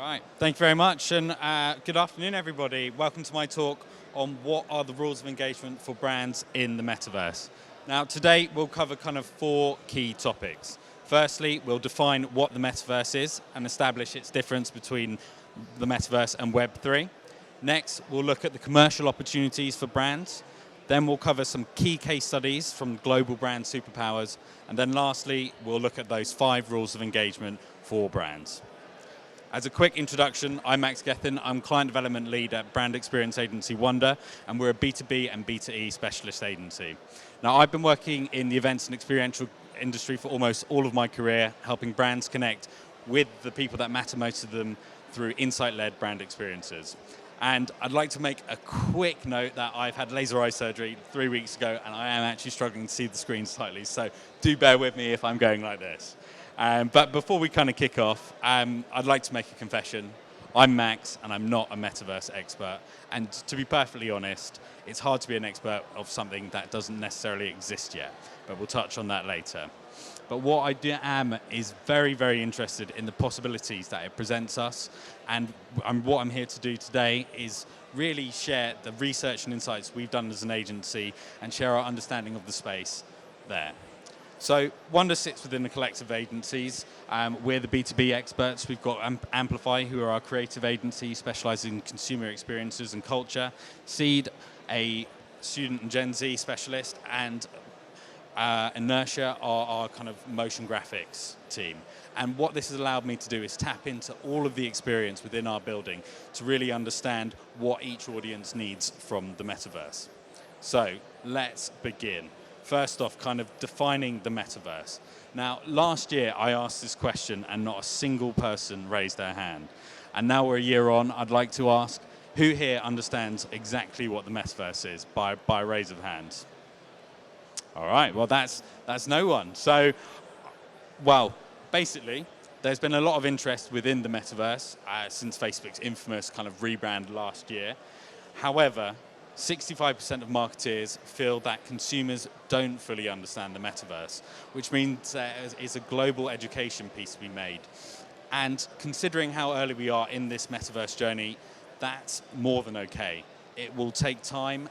Right, thank you very much, and good afternoon, everybody. Welcome to my talk on what are the rules of engagement for brands in the metaverse. Now, today we'll cover kind of four key topics. Firstly, we'll define what the metaverse is and establish its difference between the metaverse and Web3. Next, we'll look at the commercial opportunities for brands. Then we'll cover some key case studies from global brand superpowers. And then lastly, we'll look at those 5 rules of engagement for brands. As a quick introduction, I'm Gethin. I'm Client Development Lead at brand experience agency Wonder, and we're a B2B and B2E specialist agency. Now, I've been working in the events and experiential industry for almost all of my career, helping brands connect with the people that matter most to them through insight-led brand experiences. And I'd like to make a quick note that I've had laser eye surgery 3 weeks ago, and I am actually struggling to see the screen slightly, so do bear with me if I'm going like this. But before we kind of kick off, I'd like to make a confession. I'm Max, and I'm not a metaverse expert. And to be perfectly honest, it's hard to be an expert of something that doesn't necessarily exist yet. But we'll touch on that later. But what I am is very, very interested in the possibilities that it presents us. And what I'm here to do today is really share the research and insights we've done as an agency and share our understanding of the space there. So Wonder sits within the collective agencies. We're the B2B experts. We've got Amplify, who are our creative agency specializing in consumer experiences and culture. Seed, a student and Gen Z specialist, and Inertia are our kind of motion graphics team. And what this has allowed me to do is tap into all of the experience within our building to really understand what each audience needs from the metaverse. So let's begin. First off, kind of defining the metaverse. Now, last year I asked this question and not a single person raised their hand. And now we're a year on, I'd like to ask, who here understands exactly what the metaverse is by a raise of hands? All right, well, that's no one. So, well, basically, there's been a lot of interest within the metaverse since Facebook's infamous kind of rebrand last year. However, 65% of marketeers feel that consumers don't fully understand the metaverse, which means it's a global education piece to be made. And considering how early we are in this metaverse journey, that's more than okay. It will take time,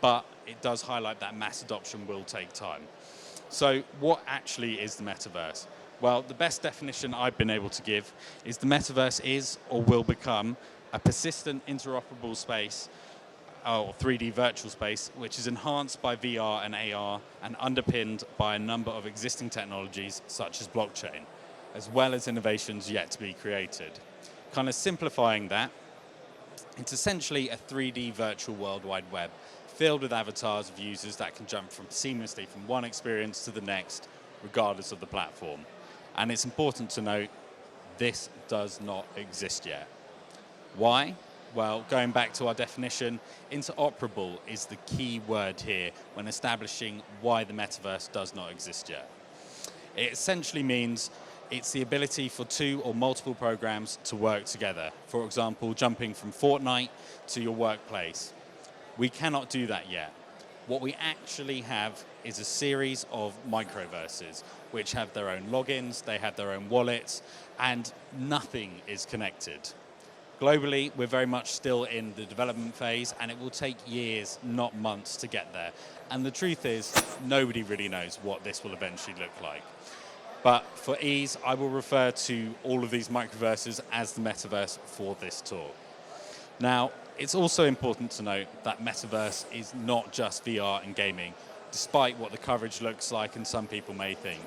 but it does highlight that mass adoption will take time. So what actually is the metaverse? Well, the best definition I've been able to give is the metaverse is or will become a persistent interoperable space or 3D virtual space, which is enhanced by VR and AR and underpinned by a number of existing technologies such as blockchain, as well as innovations yet to be created. Kind of simplifying that, it's essentially a 3D virtual World Wide Web filled with avatars of users that can jump seamlessly from one experience to the next, regardless of the platform. And it's important to note, this does not exist yet. Why? Well, going back to our definition, interoperable is the key word here when establishing why the metaverse does not exist yet. It essentially means it's the ability for 2 or multiple programs to work together. For example, jumping from Fortnite to your workplace. We cannot do that yet. What we actually have is a series of microverses, which have their own logins, they have their own wallets, and nothing is connected. Globally, we're very much still in the development phase, and it will take years, not months, to get there. And the truth is, nobody really knows what this will eventually look like. But for ease, I will refer to all of these microverses as the metaverse for this talk. Now, it's also important to note that metaverse is not just VR and gaming, despite what the coverage looks like and some people may think.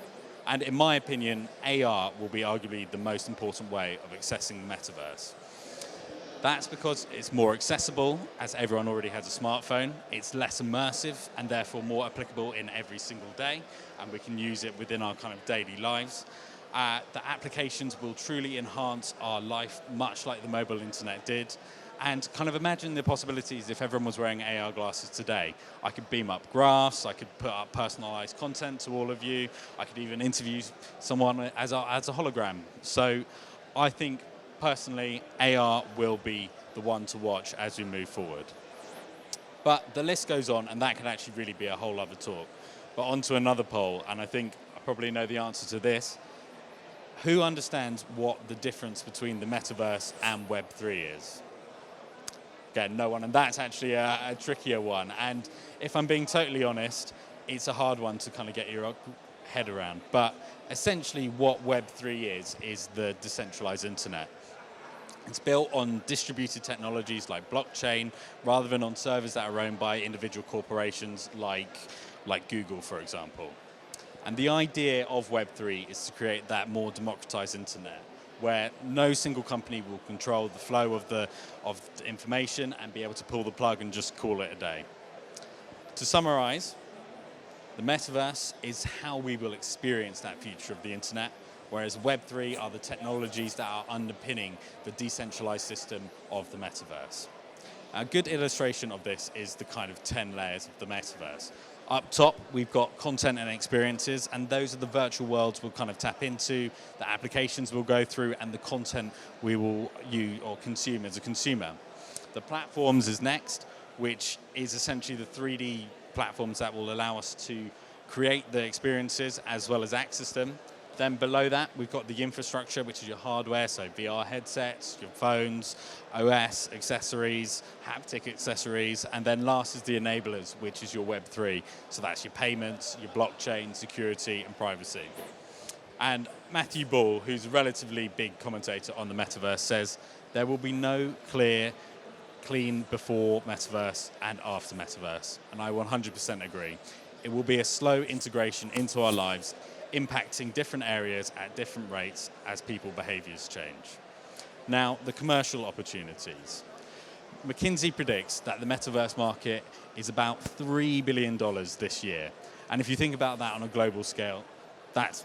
And in my opinion, AR will be arguably the most important way of accessing the metaverse. That's because it's more accessible, as everyone already has a smartphone. It's less immersive and therefore more applicable in every single day, and we can use it within our kind of daily lives. The applications will truly enhance our life, much like the mobile internet did. And kind of imagine the possibilities if everyone was wearing AR glasses today. I could beam up graphs, I could put up personalized content to all of you, I could even interview someone as a hologram. So I think personally, AR will be the one to watch as we move forward. But the list goes on, and that could actually really be a whole other talk. But on to another poll, and I think I probably know the answer to this. who understands what the difference between the metaverse and Web3 is? Again, no one, and that's actually a trickier one. And if I'm being totally honest, it's a hard one to kind of get your head around. But essentially what Web3 is the decentralized internet. It's built on distributed technologies like blockchain, rather than on servers that are owned by individual corporations like Google, for example. And the idea of Web3 is to create that more democratized internet, where no single company will control the flow of the information and be able to pull the plug and just call it a day. To summarize, the metaverse is how we will experience that future of the internet, whereas Web3 are the technologies that are underpinning the decentralized system of the metaverse. A good illustration of this is the kind of 10 layers of the metaverse. Up top, we've got content and experiences, and those are the virtual worlds we'll kind of tap into, the applications we'll go through, and the content we will use or consume as a consumer. The platforms is next, which is essentially the 3D platforms that will allow us to create the experiences as well as access them. Then below that, we've got the infrastructure, which is your hardware, so VR headsets, your phones, OS, accessories, haptic accessories, and then last is the enablers, which is your Web3. So that's your payments, your blockchain, security, and privacy. And Matthew Ball, who's a relatively big commentator on the Metaverse, says there will be no clean before Metaverse and after Metaverse. And I 100% agree. It will be a slow integration into our lives, impacting different areas at different rates as people behaviors change. Now, the commercial opportunities. McKinsey predicts that the metaverse market is about $3 billion this year. And if you think about that on a global scale, that's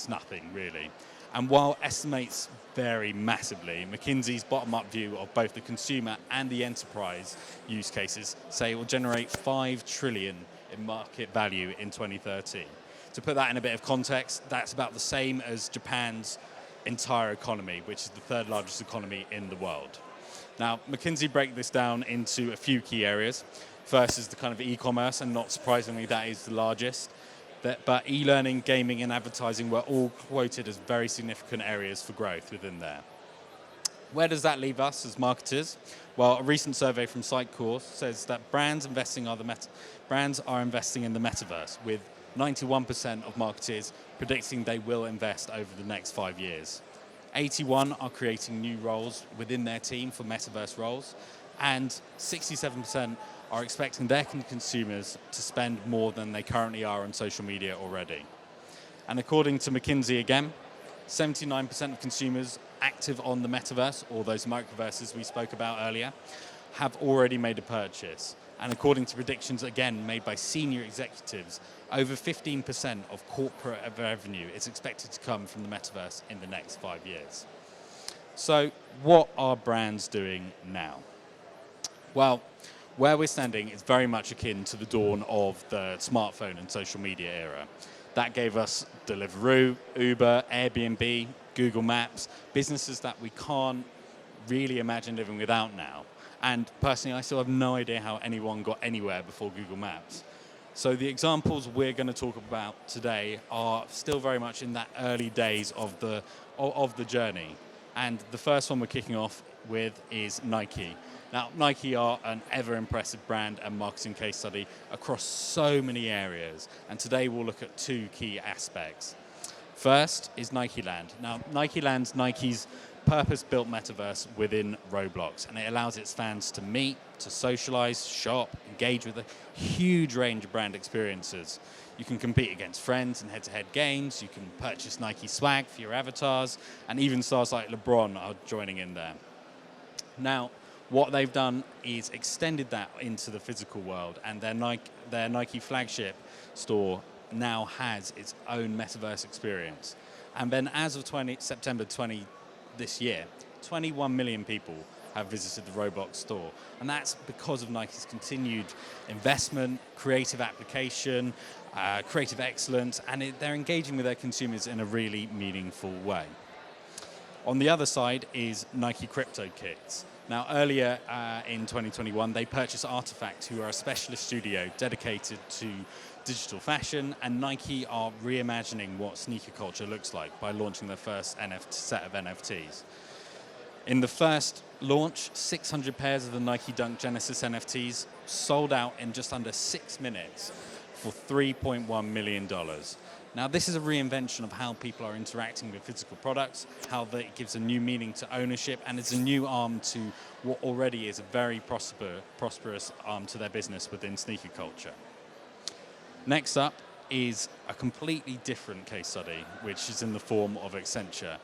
nothing really. And while estimates vary massively, McKinsey's bottom-up view of both the consumer and the enterprise use cases say it will generate $5 trillion in market value in 2030. To put that in a bit of context, that's about the same as Japan's entire economy, which is the third largest economy in the world. Now, McKinsey break this down into a few key areas. First is the kind of e-commerce, and not surprisingly, that is the largest. But e-learning, gaming, and advertising were all quoted as very significant areas for growth within there. Where does that leave us as marketers? Well, a recent survey from Sitecore says that brands are investing in the metaverse, with 91% of marketers predicting they will invest over the next 5 years. 81 are creating new roles within their team for metaverse roles, and 67% are expecting their consumers to spend more than they currently are on social media already. And according to McKinsey again, 79% of consumers active on the metaverse, or those microverses we spoke about earlier, have already made a purchase. And according to predictions, again, made by senior executives, over 15% of corporate revenue is expected to come from the metaverse in the next 5 years. So what are brands doing now? Well, where we're standing is very much akin to the dawn of the smartphone and social media era. That gave us Deliveroo, Uber, Airbnb, Google Maps, businesses that we can't really imagine living without now. And personally, I still have no idea how anyone got anywhere before Google Maps. So the examples we're going to talk about today are still very much in that early days of the journey. And the first one we're kicking off with is Nike. Now, Nike are an ever-impressive brand and marketing case study across so many areas. And today we'll look at two key aspects. First is Nike Land. Now, Nike Land's Nike's purpose-built metaverse within Roblox, and it allows its fans to meet, to socialize, shop, engage with a huge range of brand experiences. You can compete against friends in head-to-head games, you can purchase Nike swag for your avatars, and even stars like LeBron are joining in there. Now, what they've done is extended that into the physical world, and their Nike flagship store now has its own metaverse experience. And then as of September 20 this year, 21 million people have visited the Roblox store. And that's because of Nike's continued investment, creative application, creative excellence, and they're engaging with their consumers in a really meaningful way. On the other side is Nike Crypto Kits. Now, earlier in 2021, they purchased Artifact, who are a specialist studio dedicated to digital fashion, and Nike are reimagining what sneaker culture looks like by launching their first set of NFTs. In the first launch, 600 pairs of the Nike Dunk Genesis NFTs sold out in just under 6 minutes for $3.1 million. Now, this is a reinvention of how people are interacting with physical products, how it gives a new meaning to ownership, and it's a new arm to what already is a very prosperous arm to their business within sneaker culture. Next up is a completely different case study, which is in the form of Accenture.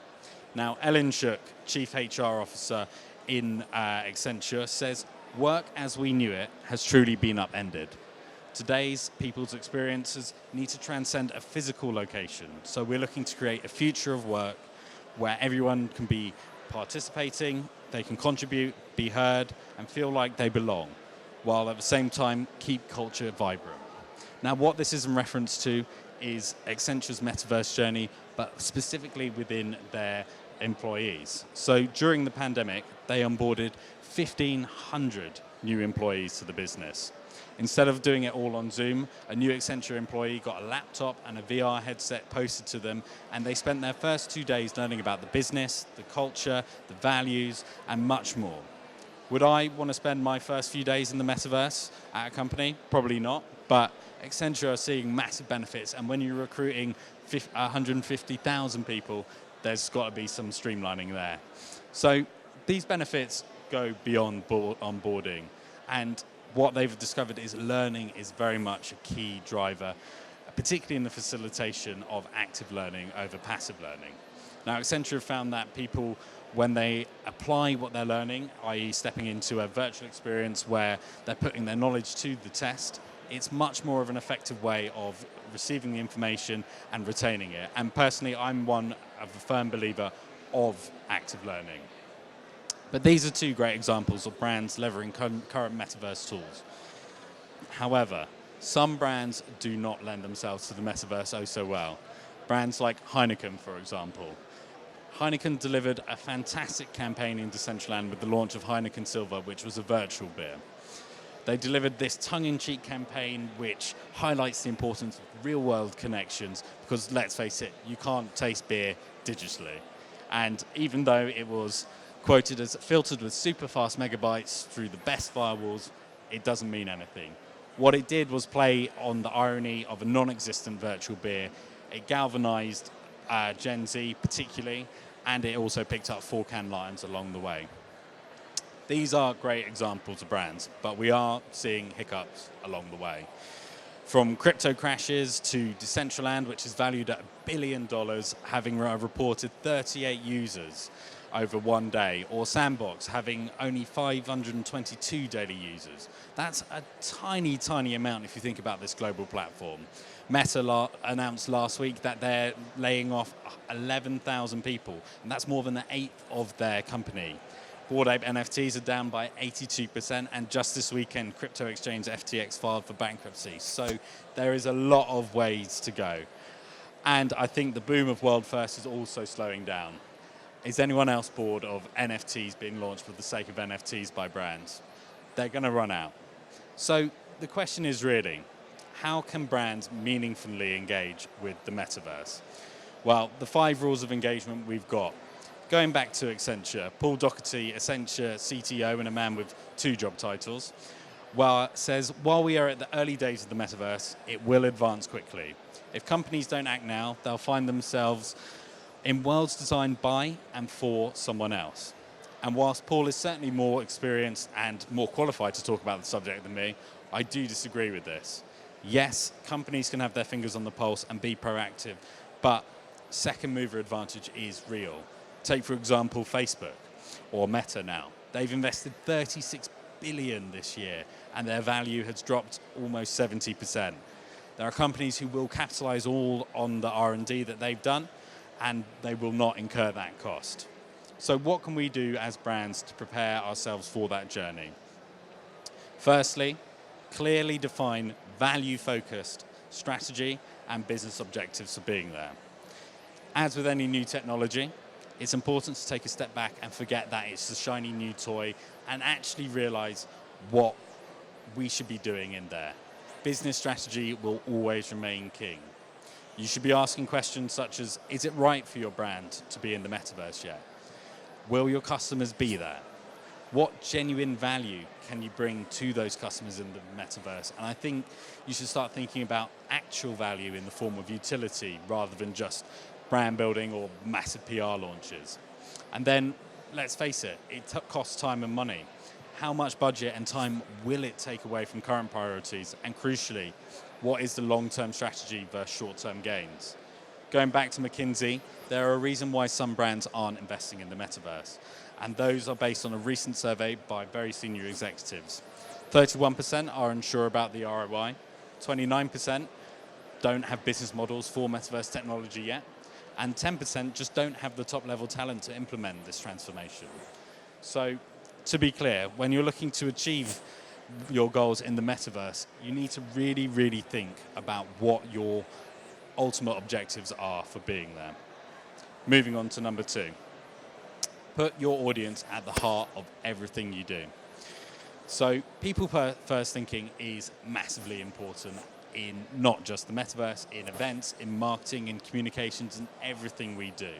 Now, Ellen Shook, Chief HR Officer in Accenture, says, "Work as we knew it has truly been upended. Today's people's experiences need to transcend a physical location. So we're looking to create a future of work where everyone can be participating, they can contribute, be heard, and feel like they belong, while at the same time keep culture vibrant." Now, what this is in reference to is Accenture's Metaverse journey, but specifically within their employees. So during the pandemic, they onboarded 1,500 new employees to the business. Instead of doing it all on Zoom, a new Accenture employee got a laptop and a VR headset posted to them, and they spent their first 2 days learning about the business, the culture, the values, and much more. Would I want to spend my first few days in the Metaverse at a company? Probably not, but Accenture are seeing massive benefits, and when you're recruiting 150,000 people, there's got to be some streamlining there. So these benefits go beyond onboarding, and what they've discovered is learning is very much a key driver, particularly in the facilitation of active learning over passive learning. Now, Accenture have found that people, when they apply what they're learning, i.e. stepping into a virtual experience where they're putting their knowledge to the test, it's much more of an effective way of receiving the information and retaining it. And personally, I'm one of a firm believer of active learning. But these are two great examples of brands leveraging current Metaverse tools. However, some brands do not lend themselves to the Metaverse oh so well. Brands like Heineken, for example. Heineken delivered a fantastic campaign in Decentraland with the launch of Heineken Silver, which was a virtual beer. They delivered this tongue-in-cheek campaign which highlights the importance of real-world connections, because let's face it, you can't taste beer digitally. And even though it was quoted as filtered with super fast megabytes through the best firewalls, it doesn't mean anything. What it did was play on the irony of a non-existent virtual beer. It galvanized Gen Z particularly, and it also picked up 4 Can Lions along the way. These are great examples of brands, but we are seeing hiccups along the way. From crypto crashes to Decentraland, which is valued at $1 billion, having reported 38 users over one day, or Sandbox having only 522 daily users. That's a tiny, tiny amount if you think about this global platform. Meta announced last week that they're laying off 11,000 people, and that's more than an eighth of their company. Bored Ape NFTs are down by 82%, and just this weekend, crypto exchange FTX filed for bankruptcy. So there is a lot of ways to go. And I think the boom of World First is also slowing down. Is anyone else bored of NFTs being launched for the sake of NFTs by brands? They're going to run out. So the question is really, how can brands meaningfully engage with the Metaverse? Well, the 5 rules of engagement we've got. Going back to Accenture, Paul Doherty, Accenture CTO and a man with 2 job titles, says, while we are at the early days of the Metaverse, it will advance quickly. If companies don't act now, they'll find themselves in worlds designed by and for someone else. And whilst Paul is certainly more experienced and more qualified to talk about the subject than me, I do disagree with this. Yes, companies can have their fingers on the pulse and be proactive, but second mover advantage is real. Take, for example, Facebook or Meta now. They've invested $36 billion this year, and their value has dropped almost 70%. There are companies who will capitalize all on the R&D that they've done, and they will not incur that cost. So what can we do as brands to prepare ourselves for that journey? Firstly, clearly define value-focused strategy and business objectives for being there. As with any new technology, it's important to take a step back and forget that it's a shiny new toy and actually realize what we should be doing in there. business strategy will always remain king. You should be asking questions such as, is it right for your brand to be in the metaverse yet? Will your customers be there? What genuine value can you bring to those customers in the metaverse? And I think you should start thinking about actual value in the form of utility rather than just brand building or massive PR launches. And then, let's face it, it costs time and money. How much budget and time will it take away from current priorities? And crucially, what is the long-term strategy versus short-term gains? Going back to McKinsey, there are a reason why some brands aren't investing in the metaverse. And those are based on a recent survey by very senior executives. 31% are unsure about the ROI, 29% don't have business models for metaverse technology yet, and 10% just don't have the top-level talent to implement this transformation. So, to be clear, when you're looking to achieve your goals in the metaverse, you need to really, really think about what your ultimate objectives are for being there. Moving on to number 2. Put your audience at the heart of everything you do. So people first thinking is massively important in not just the metaverse, in events, in marketing, in communications, and everything we do.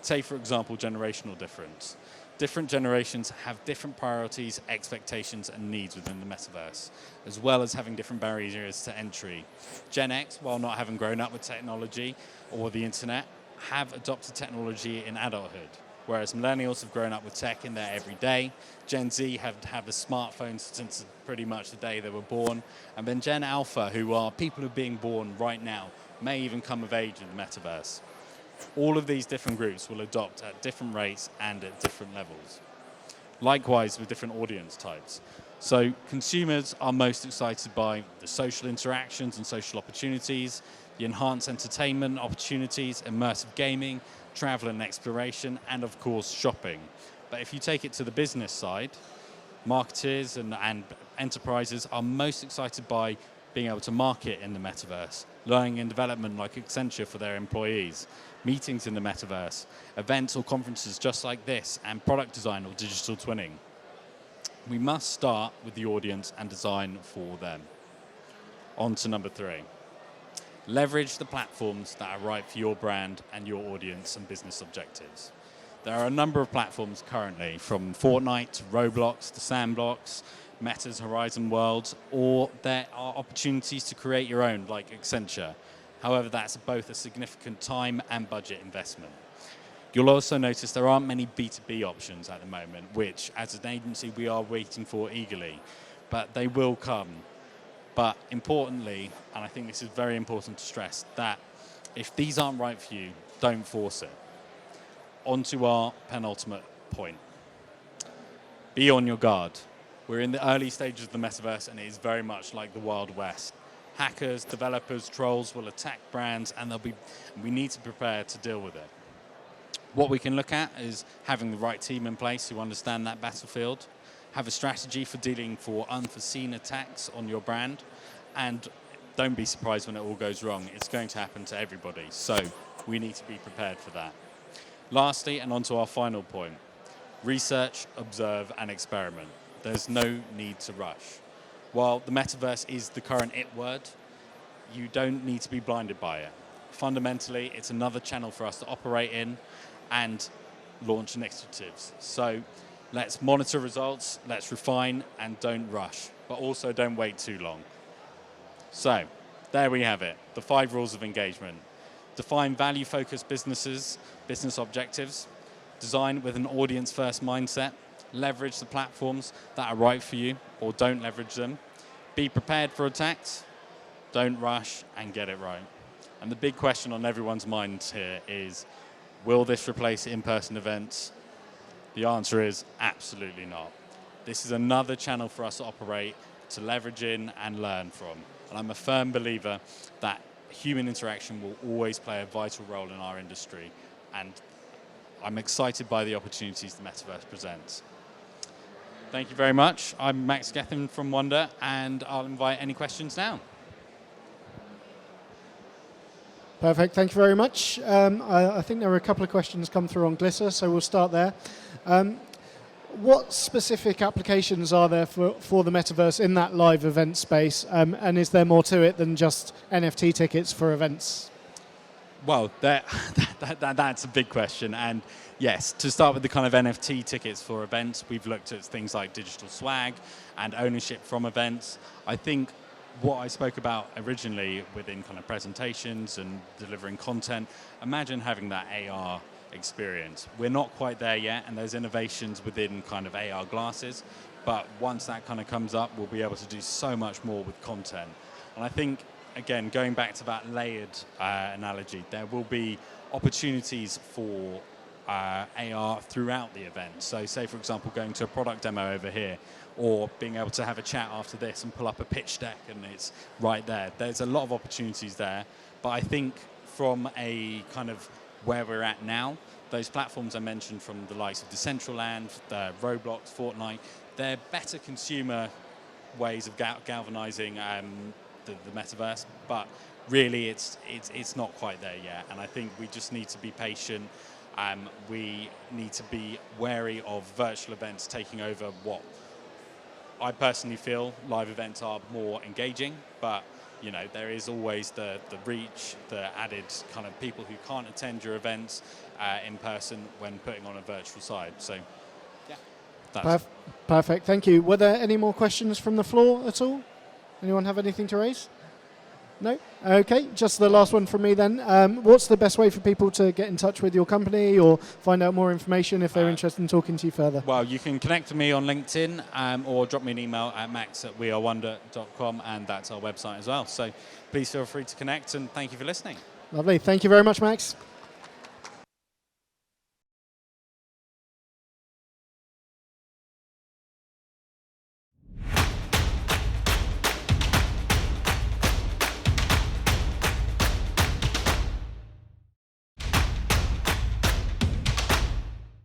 Take, for example, generational difference. Different generations have different priorities, expectations, and needs within the metaverse, as well as having different barriers to entry. Gen X, while not having grown up with technology or the internet, have adopted technology in adulthood. Whereas millennials have grown up with tech in their everyday. Gen Z have had the smartphones since pretty much the day they were born. And then Gen Alpha, who are people who are being born right now, may even come of age in the metaverse. All of these different groups will adopt at different rates and at different levels. Likewise with different audience types. So consumers are most excited by the social interactions and social opportunities, the enhanced entertainment opportunities, immersive gaming, travel and exploration, and of course shopping. But if you take it to the business side, marketers and enterprises are most excited by being able to market in the metaverse, learning and development like Accenture for their employees, meetings in the metaverse, events or conferences just like this, and product design or digital twinning. We must start with the audience and design for them. On to number 3. Leverage the platforms that are right for your brand and your audience and business objectives. There are a number of platforms currently, from Fortnite to Roblox to Sandbox, Meta's Horizon Worlds, or there are opportunities to create your own, like Accenture. However, that's both a significant time and budget investment. You'll also notice there aren't many B2B options at the moment, which, as an agency, we are waiting for eagerly, but they will come. But importantly, and I think this is very important to stress, that if these aren't right for you, don't force it. On to our penultimate point. Be on your guard. We're in the early stages of the metaverse, and it is very much like the Wild West. Hackers, developers, trolls will attack brands, and we need to prepare to deal with it. What we can look at is having the right team in place who understand that battlefield, have a strategy for dealing for unforeseen attacks on your brand, and don't be surprised when it all goes wrong. It's going to happen to everybody, so we need to be prepared for that. Lastly, and on to our final point, research, observe, and experiment. There's no need to rush. While the metaverse is the current it word, you don't need to be blinded by it. Fundamentally, it's another channel for us to operate in and launch initiatives. So let's monitor results, let's refine, and don't rush, but also don't wait too long. So there we have it, the 5 rules of engagement. Define value-focused business objectives, design with an audience-first mindset, leverage the platforms that are right for you or don't leverage them, be prepared for attacks, don't rush, and get it right. And the big question on everyone's minds here is, will this replace in-person events? The answer is absolutely not. This is another channel for us to operate, to leverage in and learn from. And I'm a firm believer that human interaction will always play a vital role in our industry. And I'm excited by the opportunities the Metaverse presents. Thank you very much. I'm Max Gethin from Wonder, and I'll invite any questions now. Perfect, thank you very much. I think there were a couple of questions come through on Glitter, so we'll start there. what specific applications are there for the metaverse in that live event space? And is there more to it than just NFT tickets for events? Well, that's a big question. And yes, to start with the kind of NFT tickets for events, we've looked at things like digital swag and ownership from events. I think what I spoke about originally within kind of presentations and delivering content, imagine having that AR experience. We're not quite there yet, and there's innovations within kind of AR glasses, but once that kind of comes up, we'll be able to do so much more with content. And I think, again, going back to that layered analogy, there will be opportunities for AR throughout the event. So say, for example, going to a product demo over here, or being able to have a chat after this and pull up a pitch deck and it's right there. There's a lot of opportunities there, but I think from a kind of where we're at now, those platforms I mentioned from the likes of Decentraland, Roblox, Fortnite, they're better consumer ways of galvanizing the metaverse, but really it's not quite there yet. And I think we just need to be patient. We need to be wary of virtual events taking over what I personally feel live events are more engaging, but you know, there is always the reach, the added kind of people who can't attend your events in person when putting on a virtual side. So, yeah. That's Perfect, thank you. Were there any more questions from the floor at all? Anyone have anything to raise? No? Okay, just the last one from me then. What's the best way for people to get in touch with your company or find out more information if they're interested in talking to you further? Well, you can connect with me on LinkedIn or drop me an email at max@wearewonder.com, and that's our website as well. So please feel free to connect, and thank you for listening. Lovely. Thank you very much, Max.